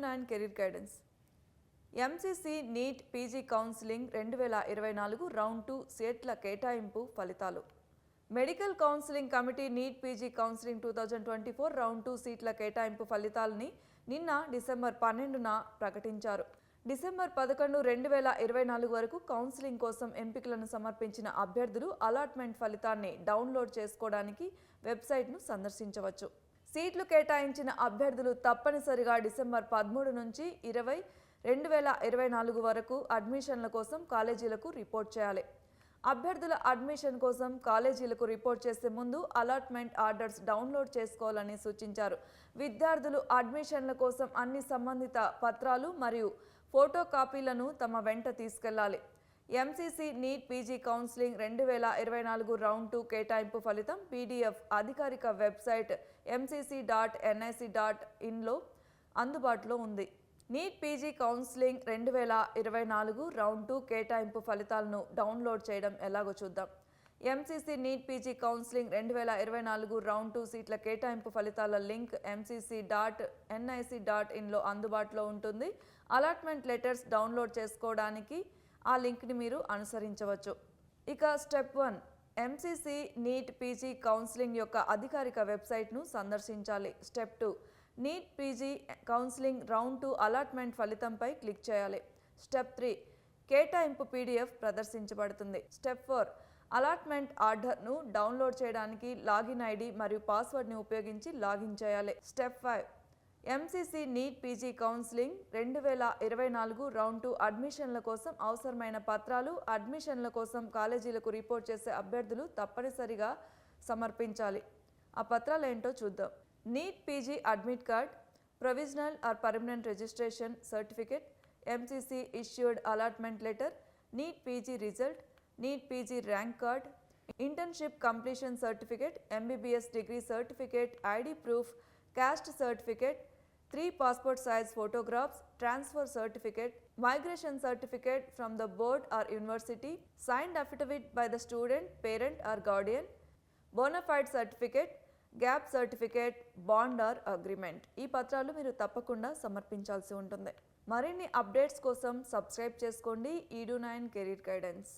9 career guidance. MCC NEET PG counselling 2024 round 2 సీట్ల కేటాయింపు ఫలితాలు. Medical counselling committee neat PG counselling 2024 round 2 సీట్ల కేటాయింపు ఫలితాలని నిన్న డిసెంబర్ 12న ప్రకటించారు. డిసెంబర్ 11, 2024 వరకు కౌన్సిలింగ్ కోసం ఎంపికలను సమర్పించిన అభ్యర్థులు అలాట్మెంట్ ఫలితాన్ని డౌన్లోడ్ చేసుకోవడానికి వెబ్సైట్ను సందర్శించవచ్చు. సీట్లు కేటాయించిన అభ్యర్థులు తప్పనిసరిగా డిసెంబర్ 13 నుంచి 20, 2024 వరకు అడ్మిషన్ల కోసం కాలేజీలకు రిపోర్ట్ చేయాలి. అభ్యర్థుల అడ్మిషన్ కోసం కాలేజీలకు రిపోర్ట్ చేసే ముందు అలాట్మెంట్ ఆర్డర్స్ డౌన్లోడ్ చేసుకోవాలని సూచించారు. విద్యార్థులు అడ్మిషన్ల కోసం అన్ని సంబంధిత పత్రాలు మరియు ఫోటో కాపీలను తమ వెంట తీసుకెళ్లాలి. MCC NEET PG counselling 2024 round 2 కేటాయింపు ఫలితం పీడీఎఫ్ అధికారిక వెబ్సైట్ mcc.nic.inలో అందుబాటులో ఉంది. నీట్ పీజీ కౌన్సిలింగ్ 2024 రౌండ్ 2 కేటాయింపు ఫలితాలను డౌన్లోడ్ చేయడం ఎలాగో చూద్దాం. MCC NEET PG counselling 2024 round 2 సీట్ల కేటాయింపు ఫలితాల లింక్ mcc.nic.inలో అందుబాటులో ఉంటుంది. అలాట్మెంట్ లెటర్స్ డౌన్లోడ్ చేసుకోవడానికి ఆ లింక్ని మీరు అనుసరించవచ్చు. ఇక step 1, MCC NEET PG counselling యొక్క అధికారిక వెబ్సైట్ను సందర్శించాలి. Step 2, NEET PG counselling round 2 allotment ఫలితంపై క్లిక్ చేయాలి. స్టెప్ 3, కేటాయింపు పీడీఎఫ్ ప్రదర్శించబడుతుంది. స్టెప్ 4, అలాట్మెంట్ ఆర్డర్ను డౌన్లోడ్ చేయడానికి లాగిన్ ఐడి మరియు పాస్వర్డ్ని ఉపయోగించి లాగిన్ చేయాలి. Step 5, MCC NEET PG counselling 2024 round 2 అడ్మిషన్ల కోసం అవసరమైన పత్రాలు. అడ్మిషన్ల కోసం కాలేజీలకు రిపోర్ట్ చేసే అభ్యర్థులు తప్పనిసరిగా సమర్పించాలి. ఆ పత్రాలు ఏంటో చూద్దాం. NEET PG admit card, provisional are permanent registration certificate, MCC issued allotment letter, NEET PG result, NEET PG rank card, internship completion certificate, MBBS degree certificate, ID proof, caste certificate, 3 passport size photographs, transfer certificate, migration certificate from the board or university, signed affidavit by the student, parent or guardian, bona fide certificate, gap certificate, bond or agreement. ఈ పత్రాలు మీరు తప్పకుండా సమర్పించాల్సి ఉంటుంది. మరిన్ని updates కోసం subscribe చేసుకోండి edu9 career guidance.